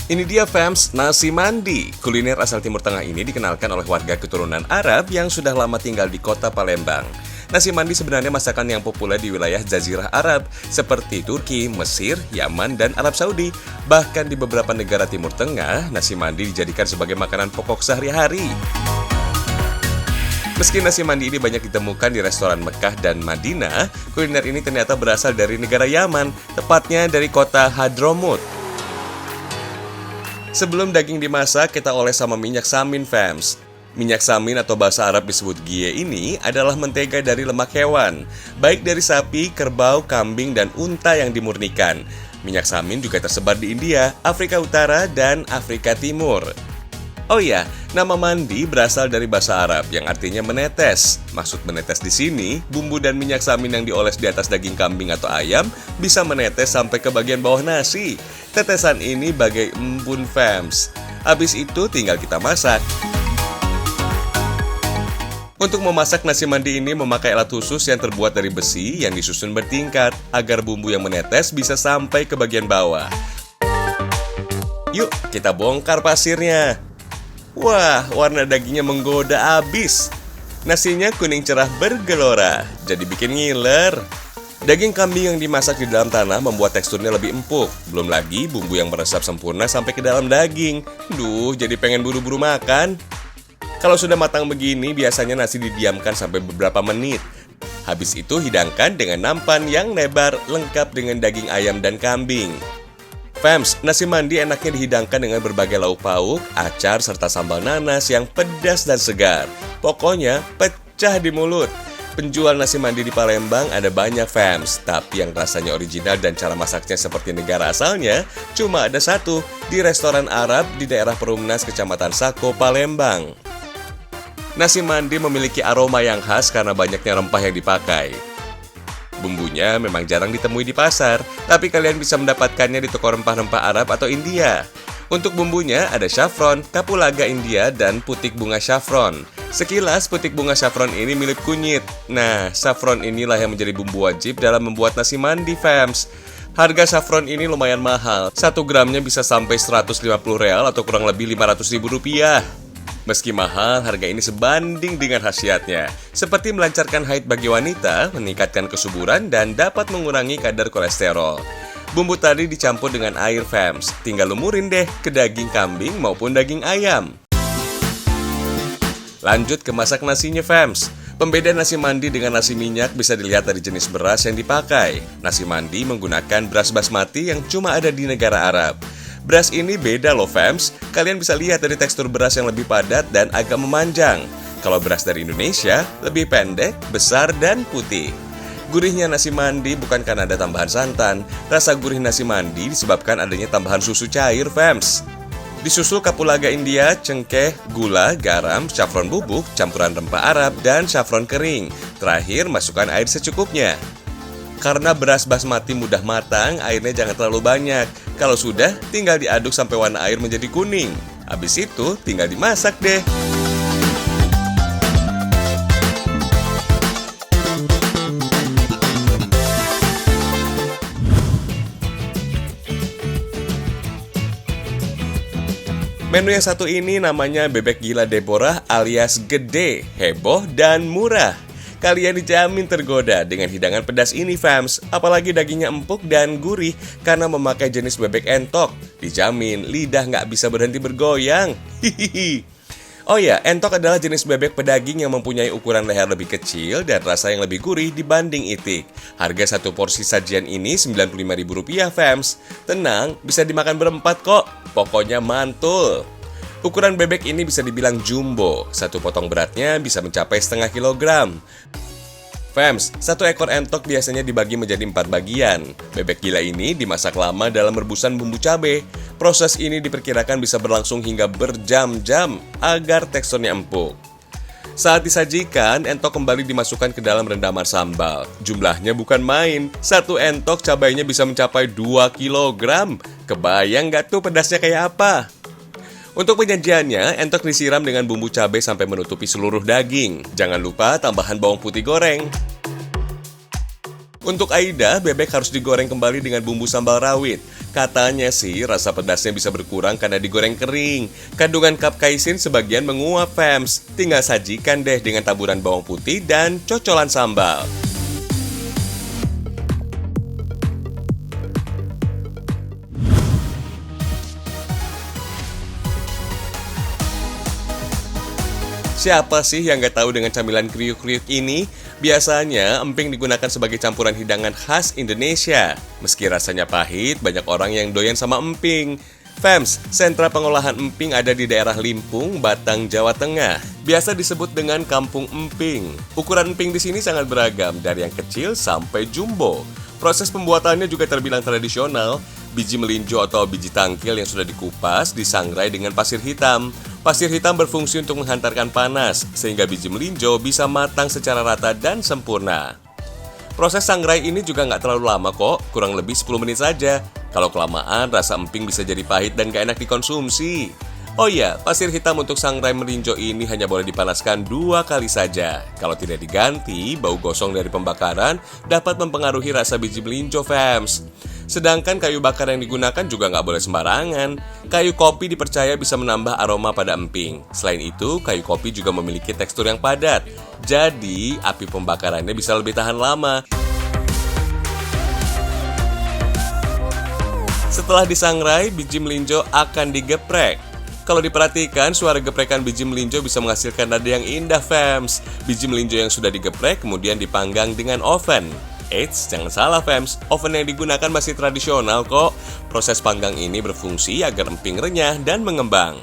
Ini dia fams, nasi mandi. Kuliner asal Timur Tengah ini dikenalkan oleh warga keturunan Arab yang sudah lama tinggal di kota Palembang. Nasi mandi sebenarnya masakan yang populer di wilayah Jazirah Arab seperti Turki, Mesir, Yaman, dan Arab Saudi. Bahkan di beberapa negara Timur Tengah, nasi mandi dijadikan sebagai makanan pokok sehari-hari. Meski nasi mandi ini banyak ditemukan di restoran Mekah dan Madinah, kuliner ini ternyata berasal dari negara Yaman, tepatnya dari kota Hadramut. Sebelum daging dimasak, kita oles sama minyak samin, fams. Minyak samin atau bahasa Arab disebut ghee ini adalah mentega dari lemak hewan, baik dari sapi, kerbau, kambing, dan unta yang dimurnikan. Minyak samin juga tersebar di India, Afrika Utara, dan Afrika Timur. Oh iya, nama mandi berasal dari bahasa Arab yang artinya menetes. Maksud menetes di sini, bumbu dan minyak samin yang dioles di atas daging kambing atau ayam bisa menetes sampai ke bagian bawah nasi. Tetesan ini bagai embun, fams. Habis itu tinggal kita masak. Untuk memasak nasi mandi ini memakai alat khusus yang terbuat dari besi yang disusun bertingkat agar bumbu yang menetes bisa sampai ke bagian bawah. Yuk, kita bongkar pasirnya. Wah, warna dagingnya menggoda abis. Nasinya kuning cerah bergelora, jadi bikin ngiler. Daging kambing yang dimasak di dalam tanah membuat teksturnya lebih empuk. Belum lagi bumbu yang meresap sempurna sampai ke dalam daging. Duh, jadi pengen buru-buru makan. Kalau sudah matang begini, biasanya nasi didiamkan sampai beberapa menit. Habis itu hidangkan dengan nampan yang lebar lengkap dengan daging ayam dan kambing. Fams, nasi mandi enaknya dihidangkan dengan berbagai lauk pauk, acar, serta sambal nanas yang pedas dan segar. Pokoknya pecah di mulut. Penjual nasi mandi di Palembang ada banyak, fams, tapi yang rasanya original dan cara masaknya seperti negara asalnya cuma ada satu, di restoran Arab di daerah Perumnas, Kecamatan Sako, Palembang. Nasi mandi memiliki aroma yang khas karena banyaknya rempah yang dipakai. Bumbunya memang jarang ditemui di pasar, tapi kalian bisa mendapatkannya di toko rempah-rempah Arab atau India. Untuk bumbunya ada saffron, kapulaga India, dan putik bunga saffron. Sekilas putik bunga saffron ini milik kunyit. Nah, saffron inilah yang menjadi bumbu wajib dalam membuat nasi mandi, fams. Harga saffron ini lumayan mahal, 1 gramnya bisa sampai 150 real atau kurang lebih 500.000 rupiah. Meski mahal, harga ini sebanding dengan khasiatnya, seperti melancarkan haid bagi wanita, meningkatkan kesuburan, dan dapat mengurangi kadar kolesterol. Bumbu tadi dicampur dengan air, fams. Tinggal lumurin deh ke daging kambing maupun daging ayam. Lanjut ke masak nasinya, fams. Pembeda nasi mandi dengan nasi minyak bisa dilihat dari jenis beras yang dipakai. Nasi mandi menggunakan beras basmati yang cuma ada di negara Arab. Beras ini beda loh, fams. Kalian bisa lihat dari tekstur beras yang lebih padat dan agak memanjang. Kalau beras dari Indonesia, lebih pendek, besar, dan putih. Gurihnya nasi mandi bukan karena ada tambahan santan. Rasa gurih nasi mandi disebabkan adanya tambahan susu cair, fams. Disusul kapulaga India, cengkeh, gula, garam, saffron bubuk, campuran rempah Arab, dan saffron kering. Terakhir, masukkan air secukupnya. Karena beras basmati mudah matang, airnya jangan terlalu banyak. Kalau sudah, tinggal diaduk sampai warna air menjadi kuning. Habis itu, tinggal dimasak deh. Menu yang satu ini namanya bebek gila Deborah alias gede, heboh, dan murah. Kalian dijamin tergoda dengan hidangan pedas ini, fams. Apalagi dagingnya empuk dan gurih karena memakai jenis bebek entok. Dijamin lidah nggak bisa berhenti bergoyang. Hihihi. Oh ya, entok adalah jenis bebek pedaging yang mempunyai ukuran leher lebih kecil dan rasa yang lebih gurih dibanding itik. Harga satu porsi sajian ini Rp95.000, fams. Tenang, bisa dimakan berempat kok. Pokoknya mantul. Ukuran bebek ini bisa dibilang jumbo. Satu potong beratnya bisa mencapai setengah kilogram. Fams, satu ekor entok biasanya dibagi menjadi 4 bagian. Bebek gila ini dimasak lama dalam rebusan bumbu cabai. Proses ini diperkirakan bisa berlangsung hingga berjam-jam agar teksturnya empuk. Saat disajikan, entok kembali dimasukkan ke dalam rendaman sambal. Jumlahnya bukan main. Satu entok cabainya bisa mencapai 2 kilogram. Kebayang gak tuh pedasnya kayak apa? Untuk penyajiannya, entok disiram dengan bumbu cabai sampai menutupi seluruh daging. Jangan lupa tambahan bawang putih goreng. Untuk Aida, bebek harus digoreng kembali dengan bumbu sambal rawit. Katanya sih rasa pedasnya bisa berkurang karena digoreng kering. Kandungan kapsaisin sebagian menguap, fams. Tinggal sajikan deh dengan taburan bawang putih dan cocolan sambal. Siapa sih yang gak tahu dengan camilan kriuk-kriuk ini? Biasanya emping digunakan sebagai campuran hidangan khas Indonesia. Meski rasanya pahit, banyak orang yang doyan sama emping. Fams, sentra pengolahan emping ada di daerah Limpung, Batang, Jawa Tengah. Biasa disebut dengan Kampung Emping. Ukuran emping di sini sangat beragam, dari yang kecil sampai jumbo. Proses pembuatannya juga terbilang tradisional. Biji melinjo atau biji tangkil yang sudah dikupas disangrai dengan pasir hitam. Pasir hitam berfungsi untuk menghantarkan panas, sehingga biji melinjo bisa matang secara rata dan sempurna. Proses sangrai ini juga nggak terlalu lama kok, kurang lebih 10 menit saja. Kalau kelamaan, rasa emping bisa jadi pahit dan gak enak dikonsumsi. Oh iya, pasir hitam untuk sangrai melinjo ini hanya boleh dipanaskan 2 kali saja. Kalau tidak diganti, bau gosong dari pembakaran dapat mempengaruhi rasa biji melinjo, fams. Sedangkan kayu bakar yang digunakan juga nggak boleh sembarangan. Kayu kopi dipercaya bisa menambah aroma pada emping. Selain itu, kayu kopi juga memiliki tekstur yang padat. Jadi, api pembakarannya bisa lebih tahan lama. Setelah disangrai, biji melinjo akan digeprek. Kalau diperhatikan, suara geprekan biji melinjo bisa menghasilkan nada yang indah, fams. Biji melinjo yang sudah digeprek kemudian dipanggang dengan oven. Eits, jangan salah, fams. Oven yang digunakan masih tradisional kok. Proses panggang ini berfungsi agar emping renyah dan mengembang.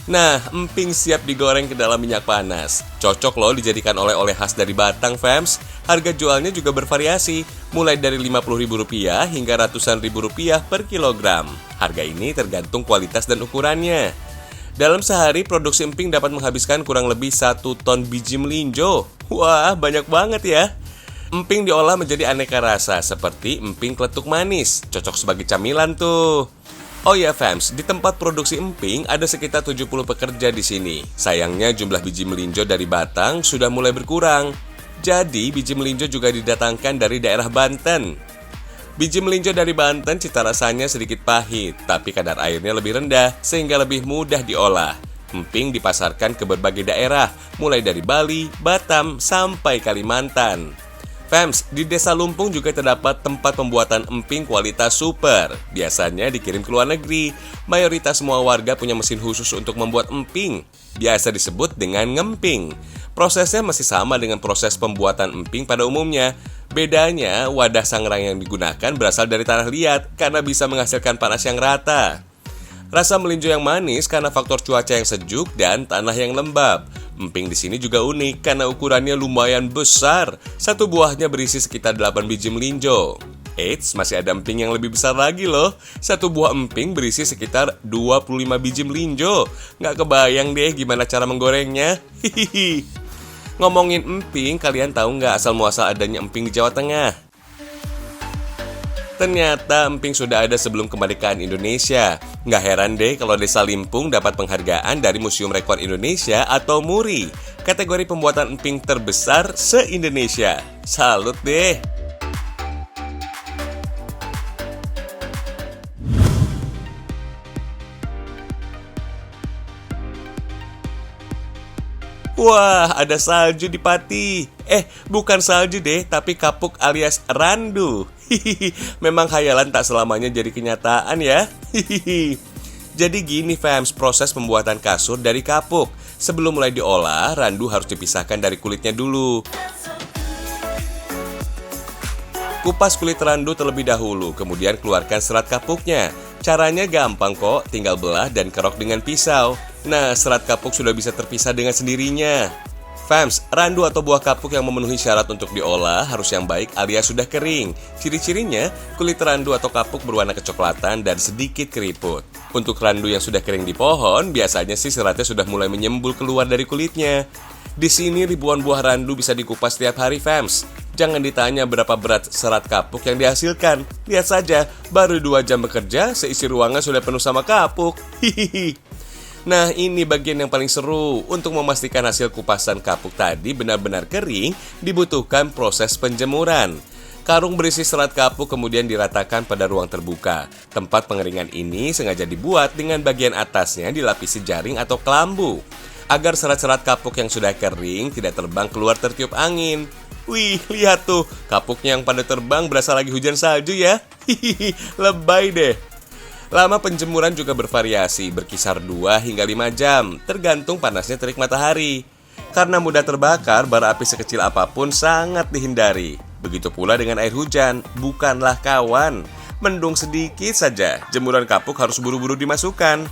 Nah, emping siap digoreng ke dalam minyak panas. Cocok loh dijadikan oleh-oleh khas dari Batang, fams. Harga jualnya juga bervariasi, mulai dari Rp50.000 hingga ratusan ribu rupiah per kilogram. Harga ini tergantung kualitas dan ukurannya. Dalam sehari, produksi emping dapat menghabiskan kurang lebih 1 ton biji melinjo. Wah, banyak banget ya. Emping diolah menjadi aneka rasa, seperti emping kletuk manis. Cocok sebagai camilan tuh. Oh ya, fams, di tempat produksi emping ada sekitar 70 pekerja di sini. Sayangnya jumlah biji melinjo dari Batang sudah mulai berkurang. Jadi, biji melinjo juga didatangkan dari daerah Banten. Biji melinjo dari Banten cita rasanya sedikit pahit, tapi kadar airnya lebih rendah sehingga lebih mudah diolah. Emping dipasarkan ke berbagai daerah, mulai dari Bali, Batam, sampai Kalimantan. Fams, di Desa Lumpung juga terdapat tempat pembuatan emping kualitas super. Biasanya dikirim ke luar negeri. Mayoritas semua warga punya mesin khusus untuk membuat emping. Biasa disebut dengan ngemping. Prosesnya masih sama dengan proses pembuatan emping pada umumnya. Bedanya, wadah sangrai yang digunakan berasal dari tanah liat karena bisa menghasilkan panas yang rata. Rasa melinjo yang manis karena faktor cuaca yang sejuk dan tanah yang lembab. Emping di sini juga unik karena ukurannya lumayan besar. Satu buahnya berisi sekitar 8 biji melinjo. Eits, masih ada emping yang lebih besar lagi loh. Satu buah emping berisi sekitar 25 biji melinjo. Nggak kebayang deh gimana cara menggorengnya. Hihihi. Ngomongin emping, kalian tahu nggak asal-muasal adanya emping di Jawa Tengah? Ternyata emping sudah ada sebelum kemerdekaan Indonesia. Nggak heran deh kalau Desa Limpung dapat penghargaan dari Museum Rekor Indonesia atau MURI, kategori pembuatan emping terbesar se-Indonesia. Salut deh! Wah, ada salju di Pati. Bukan salju deh, tapi kapuk alias randu. Hihihi, memang khayalan tak selamanya jadi kenyataan ya. Hihihi. Jadi gini, fams, proses pembuatan kasur dari kapuk. Sebelum mulai diolah, randu harus dipisahkan dari kulitnya dulu. Kupas kulit randu terlebih dahulu, kemudian keluarkan serat kapuknya. Caranya gampang kok, tinggal belah dan kerok dengan pisau. Nah, serat kapuk sudah bisa terpisah dengan sendirinya. Fams, randu atau buah kapuk yang memenuhi syarat untuk diolah harus yang baik alias sudah kering. Ciri-cirinya, kulit randu atau kapuk berwarna kecoklatan dan sedikit keriput. Untuk randu yang sudah kering di pohon, biasanya sih seratnya sudah mulai menyembul keluar dari kulitnya. Di sini ribuan buah randu bisa dikupas tiap hari, fams. Jangan ditanya berapa berat serat kapuk yang dihasilkan. Lihat saja, baru 2 jam bekerja, seisi ruangan sudah penuh sama kapuk. Hihihi. Nah, ini bagian yang paling seru. Untuk memastikan hasil kupasan kapuk tadi benar-benar kering, dibutuhkan proses penjemuran. Karung berisi serat kapuk kemudian diratakan pada ruang terbuka. Tempat pengeringan ini sengaja dibuat dengan bagian atasnya dilapisi jaring atau kelambu, agar serat-serat kapuk yang sudah kering tidak terbang keluar tertiup angin. Wih, lihat tuh, kapuknya yang pada terbang berasa lagi hujan salju ya. Hihihi, lebay deh. Lama penjemuran juga bervariasi, berkisar 2 hingga 5 jam, tergantung panasnya terik matahari. Karena mudah terbakar, bara api sekecil apapun sangat dihindari. Begitu pula dengan air hujan, bukanlah kawan. Mendung sedikit saja, jemuran kapuk harus buru-buru dimasukkan.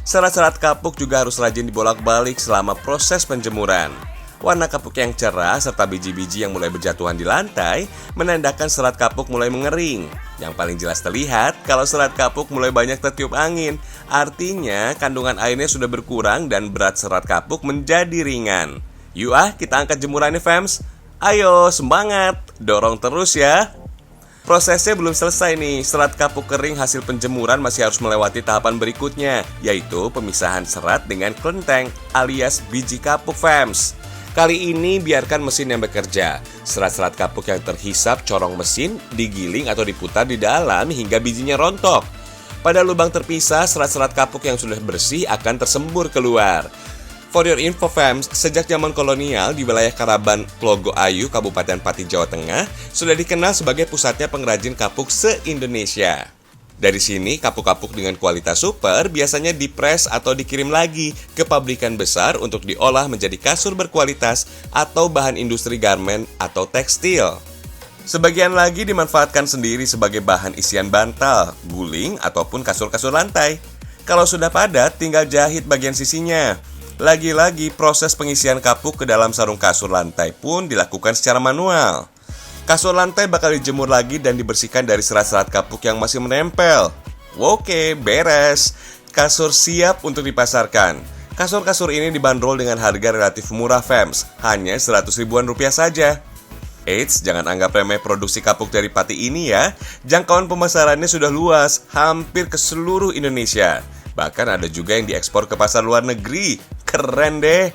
Serat-serat kapuk juga harus rajin dibolak-balik selama proses penjemuran. Warna kapuk yang cerah serta biji-biji yang mulai berjatuhan di lantai menandakan serat kapuk mulai mengering. Yang paling jelas terlihat kalau serat kapuk mulai banyak tertiup angin. Artinya kandungan airnya sudah berkurang dan berat serat kapuk menjadi ringan. Yuk kita angkat jemurannya fams. Ayo semangat, dorong terus ya. Prosesnya belum selesai nih, serat kapuk kering hasil penjemuran masih harus melewati tahapan berikutnya, yaitu pemisahan serat dengan kelenteng alias biji kapuk fams. Kali ini biarkan mesin yang bekerja. Serat-serat kapuk yang terhisap corong mesin digiling atau diputar di dalam hingga bijinya rontok. Pada lubang terpisah, serat-serat kapuk yang sudah bersih akan tersembur keluar. For your info fams, sejak zaman kolonial di wilayah Karaban, Tlogo Ayu, Kabupaten Pati, Jawa Tengah, sudah dikenal sebagai pusatnya pengrajin kapuk se-Indonesia. Dari sini, kapuk-kapuk dengan kualitas super biasanya dipres atau dikirim lagi ke pabrikan besar untuk diolah menjadi kasur berkualitas atau bahan industri garmen atau tekstil. Sebagian lagi dimanfaatkan sendiri sebagai bahan isian bantal, guling, ataupun kasur-kasur lantai. Kalau sudah padat, tinggal jahit bagian sisinya. Lagi-lagi proses pengisian kapuk ke dalam sarung kasur lantai pun dilakukan secara manual. Kasur lantai bakal dijemur lagi dan dibersihkan dari serat-serat kapuk yang masih menempel. Oke, beres. Kasur siap untuk dipasarkan. Kasur-kasur ini dibanderol dengan harga relatif murah fams, hanya 100 ribuan rupiah saja. Eits, jangan anggap remeh produksi kapuk dari Pati ini ya. Jangkauan pemasarannya sudah luas, hampir ke seluruh Indonesia. Bahkan ada juga yang diekspor ke pasar luar negeri. Keren deh.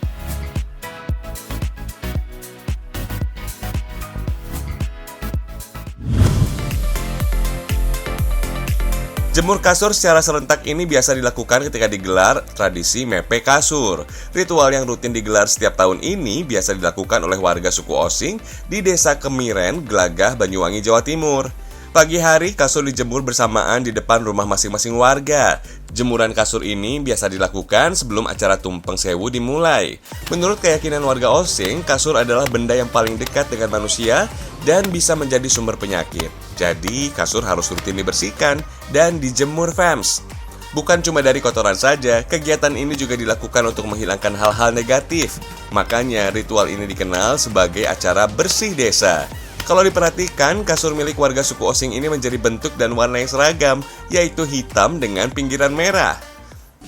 Jemur kasur secara serentak ini biasa dilakukan ketika digelar tradisi mepe kasur. Ritual yang rutin digelar setiap tahun ini biasa dilakukan oleh warga suku Osing di Desa Kemiren, Gelagah, Banyuwangi, Jawa Timur. Pagi hari kasur dijemur bersamaan di depan rumah masing-masing warga. Jemuran kasur ini biasa dilakukan sebelum acara Tumpeng Sewu dimulai. Menurut keyakinan warga Osing, kasur adalah benda yang paling dekat dengan manusia dan bisa menjadi sumber penyakit. Jadi kasur harus rutin dibersihkan dan dijemur fams. Bukan cuma dari kotoran saja, kegiatan ini juga dilakukan untuk menghilangkan hal-hal negatif. Makanya ritual ini dikenal sebagai acara bersih desa. Kalau diperhatikan, kasur milik warga suku Osing ini menjadi bentuk dan warna yang seragam, yaitu hitam dengan pinggiran merah.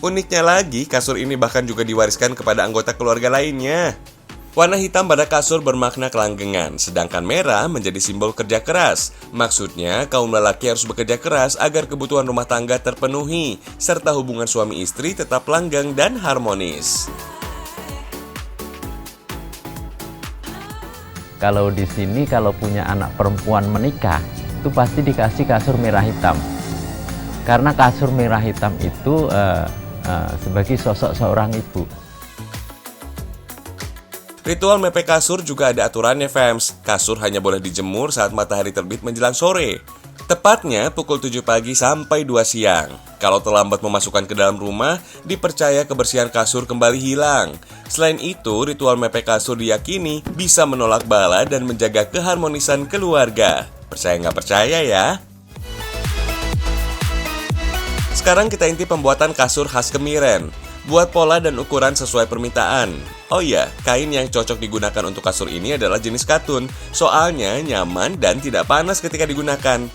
Uniknya lagi, kasur ini bahkan juga diwariskan kepada anggota keluarga lainnya. Warna hitam pada kasur bermakna kelanggengan, sedangkan merah menjadi simbol kerja keras. Maksudnya, kaum lelaki harus bekerja keras agar kebutuhan rumah tangga terpenuhi, serta hubungan suami istri tetap langgeng dan harmonis. Kalau di sini kalau punya anak perempuan menikah, itu pasti dikasih kasur merah hitam. Karena kasur merah hitam itu sebagai sosok seorang ibu. Ritual mepe kasur juga ada aturannya fams. Kasur hanya boleh dijemur saat matahari terbit menjelang sore. Tepatnya pukul 7 pagi sampai 2 siang. Kalau terlambat memasukkan ke dalam rumah, dipercaya kebersihan kasur kembali hilang. Selain itu, ritual mepe kasur diyakini bisa menolak bala dan menjaga keharmonisan keluarga. Percaya nggak percaya ya? Sekarang kita intip pembuatan kasur khas Kemiren. Buat pola dan ukuran sesuai permintaan. Oh iya, kain yang cocok digunakan untuk kasur ini adalah jenis katun. Soalnya nyaman dan tidak panas ketika digunakan.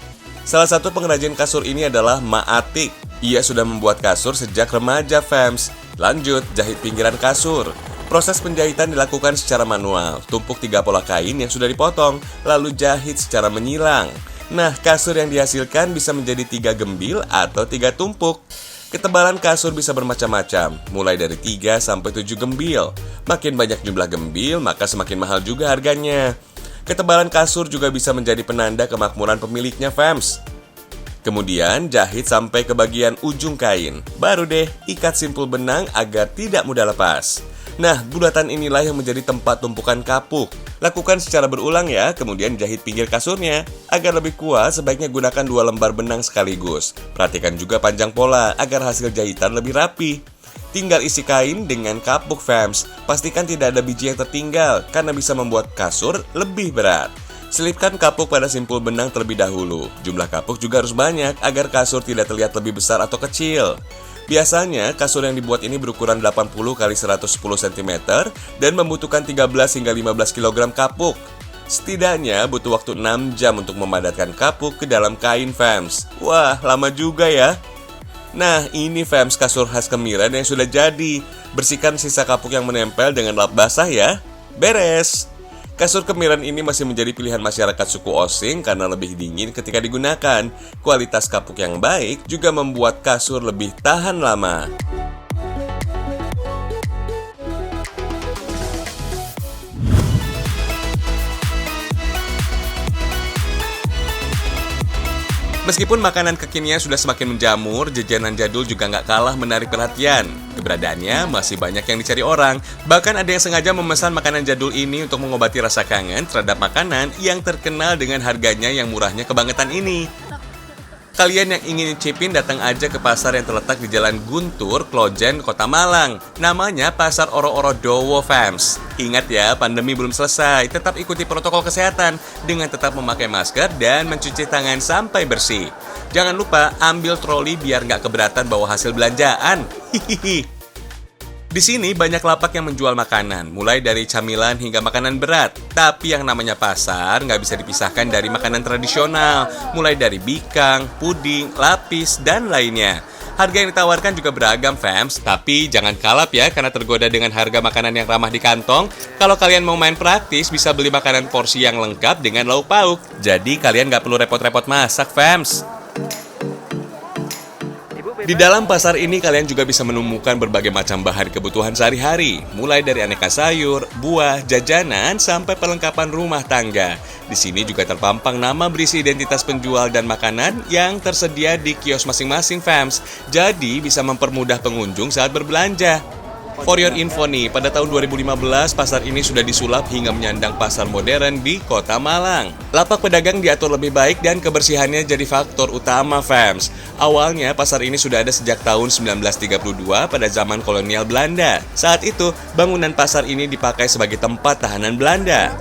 Salah satu pengrajin kasur ini adalah Ma Atik. Ia sudah membuat kasur sejak remaja fams. Lanjut, jahit pinggiran kasur. Proses penjahitan dilakukan secara manual. Tumpuk 3 pola kain yang sudah dipotong, lalu jahit secara menyilang. Nah, kasur yang dihasilkan bisa menjadi 3 gembil atau 3 tumpuk. Ketebalan kasur bisa bermacam-macam, mulai dari 3 sampai 7 gembil. Makin banyak jumlah gembil, maka semakin mahal juga harganya. Ketebalan kasur juga bisa menjadi penanda kemakmuran pemiliknya, fams. Kemudian jahit sampai ke bagian ujung kain. Baru deh ikat simpul benang agar tidak mudah lepas. Nah, bulatan inilah yang menjadi tempat tumpukan kapuk. Lakukan secara berulang ya, kemudian jahit pinggir kasurnya. Agar lebih kuat, sebaiknya gunakan 2 lembar benang sekaligus. Perhatikan juga panjang pola agar hasil jahitan lebih rapi. Tinggal isi kain dengan kapuk, fams. Pastikan tidak ada biji yang tertinggal karena bisa membuat kasur lebih berat. Selipkan kapuk pada simpul benang terlebih dahulu. Jumlah kapuk juga harus banyak agar kasur tidak terlihat lebih besar atau kecil. Biasanya kasur yang dibuat ini berukuran 80 x 110 cm dan membutuhkan 13 hingga 15 kg kapuk. Setidaknya butuh waktu 6 jam untuk memadatkan kapuk ke dalam kain, fams. Wah, lama juga ya. Nah, ini fams kasur khas kemiren yang sudah jadi. Bersihkan sisa kapuk yang menempel dengan lap basah ya. Beres! Kasur kemiren ini masih menjadi pilihan masyarakat suku Osing karena lebih dingin ketika digunakan. Kualitas kapuk yang baik juga membuat kasur lebih tahan lama. Meskipun makanan kekinian sudah semakin menjamur, jajanan jadul juga nggak kalah menarik perhatian. Keberadaannya masih banyak yang dicari orang. Bahkan ada yang sengaja memesan makanan jadul ini untuk mengobati rasa kangen terhadap makanan yang terkenal dengan harganya yang murahnya kebangetan ini. Kalian yang ingin nyicipin datang aja ke pasar yang terletak di Jalan Guntur, Klojen, Kota Malang. Namanya Pasar Oro-Oro Dowo, fams. Ingat ya, pandemi belum selesai. Tetap ikuti protokol kesehatan dengan tetap memakai masker dan mencuci tangan sampai bersih. Jangan lupa ambil troli biar nggak keberatan bawa hasil belanjaan. Hihihi. Di sini banyak lapak yang menjual makanan, mulai dari camilan hingga makanan berat. Tapi yang namanya pasar nggak bisa dipisahkan dari makanan tradisional, mulai dari bikang, puding, lapis, dan lainnya. Harga yang ditawarkan juga beragam, fams. Tapi jangan kalap ya karena tergoda dengan harga makanan yang ramah di kantong. Kalau kalian mau main praktis, bisa beli makanan porsi yang lengkap dengan lauk pauk. Jadi kalian nggak perlu repot-repot masak, fams. Di dalam pasar ini kalian juga bisa menemukan berbagai macam bahan kebutuhan sehari-hari, mulai dari aneka sayur, buah, jajanan, sampai perlengkapan rumah tangga. Di sini juga terpampang nama berisi identitas penjual dan makanan yang tersedia di kios masing-masing, fams. Jadi bisa mempermudah pengunjung saat berbelanja. For your info nih, pada tahun 2015 pasar ini sudah disulap hingga menyandang pasar modern di Kota Malang. Lapak pedagang diatur lebih baik dan kebersihannya jadi faktor utama, fams. Awalnya pasar ini sudah ada sejak tahun 1932 pada zaman kolonial Belanda. Saat itu, bangunan pasar ini dipakai sebagai tempat tahanan Belanda.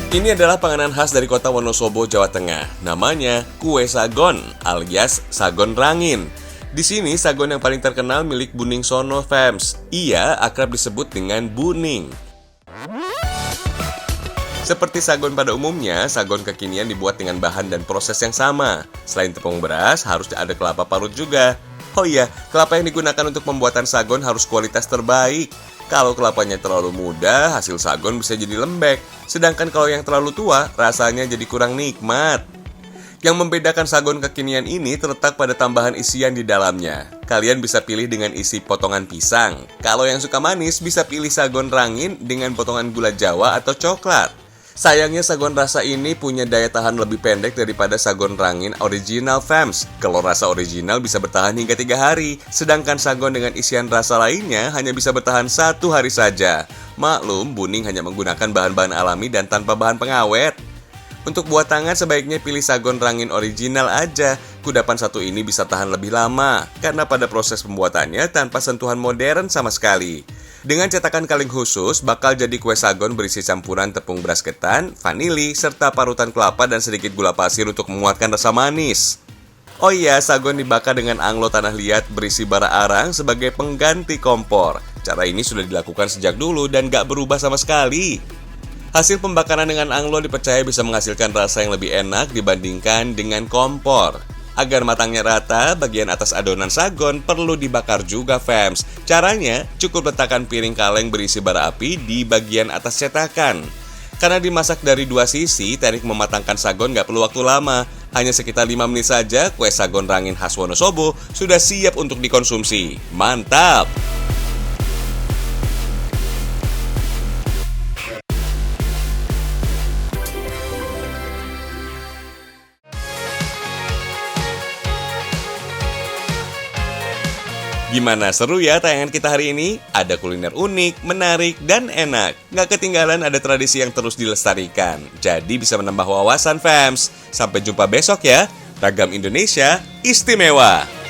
Ini adalah panganan khas dari kota Wonosobo, Jawa Tengah. Namanya kue sagon alias sagon rangin. Di sini sagon yang paling terkenal milik Buning Sono, fams. Ia akrab disebut dengan Buning. Seperti sagon pada umumnya, sagon kekinian dibuat dengan bahan dan proses yang sama. Selain tepung beras, harus ada kelapa parut juga. Oh iya, kelapa yang digunakan untuk pembuatan sagon harus kualitas terbaik. Kalau kelapanya terlalu muda, hasil sagon bisa jadi lembek. Sedangkan kalau yang terlalu tua, rasanya jadi kurang nikmat. Yang membedakan sagon kekinian ini terletak pada tambahan isian di dalamnya. Kalian bisa pilih dengan isi potongan pisang. Kalau yang suka manis, bisa pilih sagon rangin dengan potongan gula Jawa atau coklat. Sayangnya sagon rasa ini punya daya tahan lebih pendek daripada sagon rangin original, fams. Kalau rasa original bisa bertahan hingga 3 hari, sedangkan sagon dengan isian rasa lainnya hanya bisa bertahan 1 hari saja. Maklum, Buning hanya menggunakan bahan-bahan alami dan tanpa bahan pengawet. Untuk buat tangan sebaiknya pilih sagon rangin original aja. Kudapan satu ini bisa tahan lebih lama, karena pada proses pembuatannya tanpa sentuhan modern sama sekali. Dengan cetakan kaleng khusus, bakal jadi kue sagon berisi campuran tepung beras ketan, vanili, serta parutan kelapa dan sedikit gula pasir untuk menguatkan rasa manis. Oh iya, sagon dibakar dengan anglo tanah liat berisi bara arang sebagai pengganti kompor. Cara ini sudah dilakukan sejak dulu dan gak berubah sama sekali. Hasil pembakaran dengan anglo dipercaya bisa menghasilkan rasa yang lebih enak dibandingkan dengan kompor. Agar matangnya rata, bagian atas adonan sagon perlu dibakar juga, fams. Caranya, cukup letakkan piring kaleng berisi bara api di bagian atas cetakan. Karena dimasak dari dua sisi, teknik mematangkan sagon nggak perlu waktu lama. Hanya sekitar 5 menit saja, kue sagon rangin khas Wonosobo sudah siap untuk dikonsumsi. Mantap! Gimana, seru ya tayangan kita hari ini? Ada kuliner unik, menarik, dan enak. Nggak ketinggalan ada tradisi yang terus dilestarikan. Jadi bisa menambah wawasan fams. Sampai jumpa besok ya. Ragam Indonesia istimewa.